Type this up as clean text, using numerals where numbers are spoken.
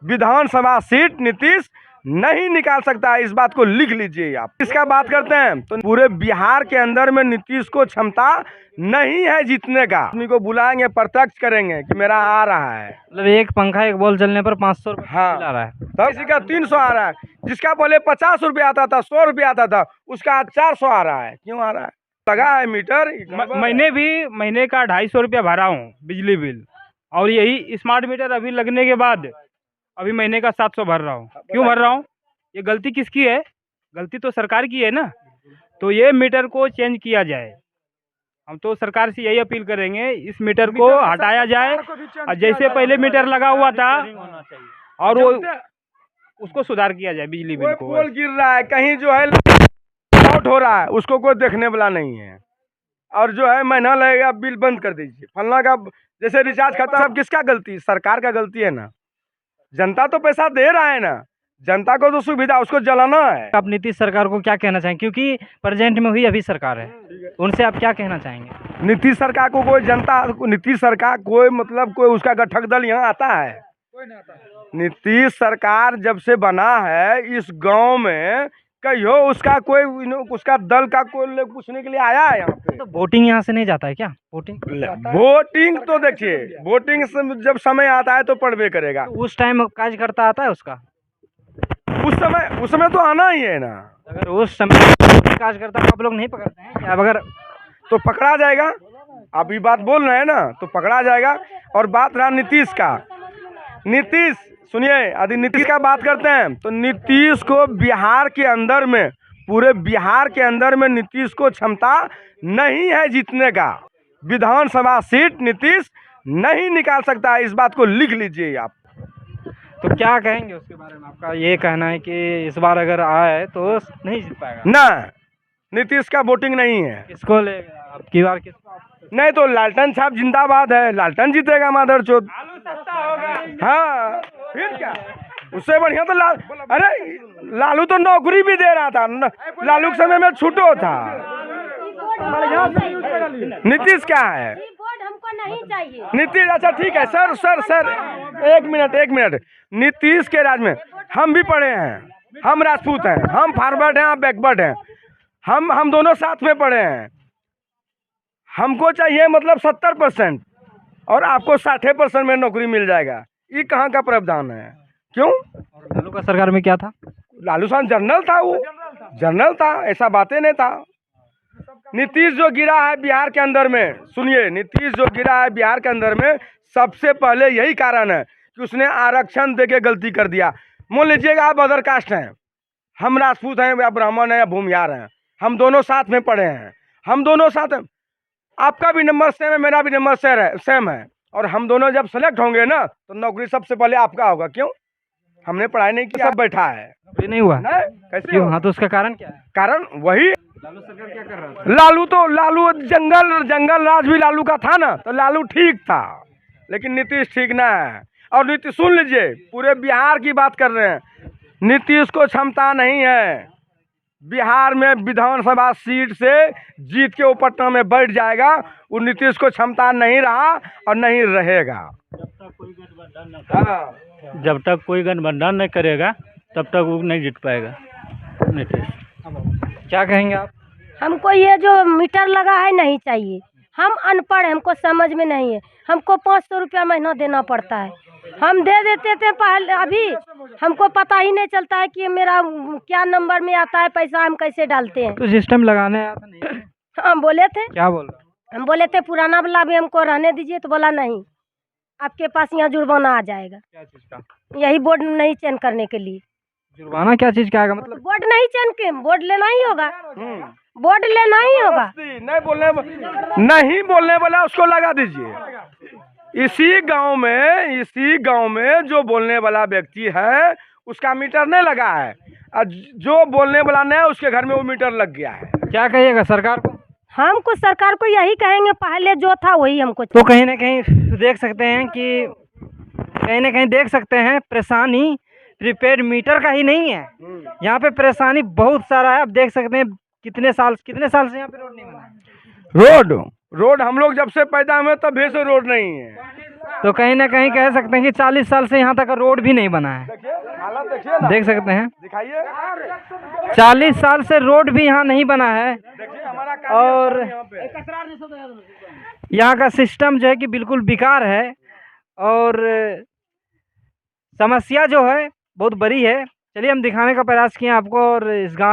विधानसभा seat Nitish नहीं निकाल सकता है, इस बात को लिख लीजिए आप। इसका बात करते हैं तो पूरे बिहार के अंदर में नीतीश को क्षमता नहीं है जीतने का। आदमी को बुलाएंगे, प्रत्यक्ष करेंगे कि मेरा आ रहा है। मतलब एक पंखा एक बॉल चलने पर 500 रुपये हाँ, आ रहा है। तो किसी का 300 आ रहा है, जिसका पहले 50 रुपये आता था, 100 रुपये आता था, उसका आज 400 आ रहा है। क्यों आ रहा है? लगा है मीटर। मैंने भी महीने का 250 रुपया भरा हूँ बिजली बिल, और यही स्मार्ट मीटर अभी लगने के बाद अभी महीने का 700 भर रहा हूँ। क्यों भर रहा हूँ? ये गलती किसकी है? गलती तो सरकार की है ना। तो ये मीटर को चेंज किया जाए। हम तो सरकार से यही अपील करेंगे, इस मीटर को हटाया जाए, और जैसे पहले मीटर लगा हुआ था और वो उसको सुधार किया जाए। बिजली बिल को पोल गिर रहा है, कहीं जो है आउट हो रहा है, उसको कोई देखने वाला नहीं है। और जो है महीना लगेगा, बिल बंद कर दीजिए, फलना का जैसे रिचार्ज खत्म। सब किसका गलती? सरकार का गलती है ना। जनता तो पैसा दे रहा है ना, जनता को तो सुविधा, उसको जलाना है। आप नीतीश सरकार को क्या कहना चाहेंगे, क्योंकि प्रेजेंट में हुई अभी सरकार है, उनसे आप क्या कहना चाहेंगे? नीतीश सरकार को कोई जनता, नीतीश सरकार कोई मतलब कोई उसका गठक दल यहाँ आता है? नीतीश सरकार जब से बना है इस गांव में कहियो उसका कोई उसका दल का कोई लोग पूछने के लिए आया है यहाँ पे? तो वोटिंग यहाँ से नहीं जाता है क्या? वोटिंग तो देखिए, वोटिंग जब समय आता है तो पड़बे करेगा। तो उस टाइम कार्यकर्ता आता है उसका? उस समय तो आना ही है ना। अगर उस समय कार्यकर्ता को आप लोग नहीं पकड़ते हैं क्या? अगर तो पकड़ा जाएगा। आप ये बात बोल रहे हैं ना, तो पकड़ा जाएगा। और बात रहा नीतीश का, नीतीश सुनिए, यदि नीतीश का बात करते हैं तो नीतीश को बिहार के अंदर में, पूरे बिहार के अंदर में नीतीश को क्षमता नहीं है जीतने का। विधानसभा सीट नीतीश नहीं निकाल सकता है, इस बात को लिख लीजिए आप। तो क्या कहेंगे उसके बारे में? आपका ये कहना है कि इस बार अगर आए तो नहीं जीत पाएगा ना, नीतीश का वोटिंग नहीं है। किसको लेगा आपकी बार? किसको? नहीं तो लालटेन साहब जिंदाबाद है, लालटेन जीतेगा माधर चौथ। हाँ, फिर क्या? उससे बढ़िया तो अरे लालू तो नौकरी भी दे रहा था, लालू के समय में छूटो था। नीतीश क्या है? हमको नहीं चाहिए नीतीश। अच्छा ठीक है सर, एक मिनट। नीतीश के राज में हम भी पढ़े हैं, हम राजपूत हैं, हम फॉरवर्ड हैं, आप बैकवर्ड हैं, हम दोनों साथ में पढ़े हैं। हमको चाहिए मतलब 70% और आपको 60% में नौकरी मिल जाएगा। ये कहाँ का प्रावधान है? क्यों? लालू का सरकार में क्या था? लालू साहब जनरल था, वो जनरल था, ऐसा बातें नहीं था। नीतीश जो गिरा है बिहार के अंदर में, सुनिए, नीतीश जो गिरा है बिहार के अंदर में, सबसे पहले यही कारण है कि उसने आरक्षण देके गलती कर दिया। मान लीजिएगा आप अदर कास्ट हैं, हम राजपूत हैं या ब्राह्मण हैं या भूमिहार हैं, हम दोनों साथ में पढ़े हैं, हम दोनों साथ हैं, आपका भी नंबर सेम है, मेरा भी नंबर सेम है, और हम दोनों जब सेलेक्ट होंगे ना तो नौकरी सबसे पहले आपका होगा। क्यों? हमने पढ़ाई नहीं की, सब बैठा है, ये नहीं हुआ नहीं? कैसे? क्यों? हाँ, तो उसका कारण क्या है? कारण वही लालू सरकार क्या कर रहा था? लालू जंगल राज भी लालू का था ना, तो लालू ठीक था, लेकिन नीतीश ठीक ना है। और नीतीश सुन लीजिए, पूरे बिहार की बात कर रहे हैं, नीतीश को क्षमता नहीं है। बिहार में विधानसभा सीट से जीत के वो पटना में बैठ जाएगा, वो नीतीश को क्षमता नहीं रहा और नहीं रहेगा। जब तक कोई गठबंधन नहीं करेगा तब तक वो नहीं जीत पाएगा नीतीश। क्या कहेंगे आप? हमको ये जो मीटर लगा है नहीं चाहिए। हम अनपढ़ हैं, हमको समझ में नहीं है। हमको 500 रुपया महीना देना पड़ता है। हम दे देते थे पहले, अभी हमको पता ही नहीं चलता है कि मेरा क्या नंबर में आता है पैसा, हम कैसे डालते हैं। तो सिस्टम लगाने आता नहीं? हम बोले थे। क्या बोल रहे? हम बोले थे पुराना वाला भी हमको रहने दीजिए, तो बोला नहीं, आपके पास यहाँ जुर्माना आ जाएगा। क्या चीज का? यही बोर्ड नहीं चेंज करने के लिए। जुर्माना क्या चीज का आएगा? मतलब बोर्ड नहीं चेंज के, बोर्ड लेना ही होगा, बोर्ड लेना ही होगा। नहीं बोलने वाला उसको लगा दीजिए। इसी गांव में जो बोलने वाला व्यक्ति है उसका मीटर नहीं लगा है, और जो बोलने वाला नहीं, उसके घर में वो मीटर लग गया है। क्या कहिएगा सरकार को? हमको सरकार को यही कहेंगे, पहले जो था वही हमको। तो कहीं ना कहीं देख सकते हैं कि परेशानी प्रीपेड मीटर का ही नहीं है, यहाँ पे परेशानी बहुत सारा है। आप देख सकते हैं कितने साल से यहाँ पे रोड नहीं बना है। रोड हम लोग जब से पैदा हुए तब भी से रोड नहीं है। तो कहीं ना कहीं कह सकते हैं कि 40 साल से यहाँ तक रोड भी नहीं बना है। देखिए हालत देखिए ना, देख सकते हैं दिखाइए। 40 साल से रोड भी यहाँ नहीं बना है। देखिए हमारा और यहाँ पे यहाँ का सिस्टम जो है कि बिल्कुल बेकार है और समस्या जो है बहुत बड़ी है। चलिए हम दिखाने का प्रयास किए आपको और इस गाँव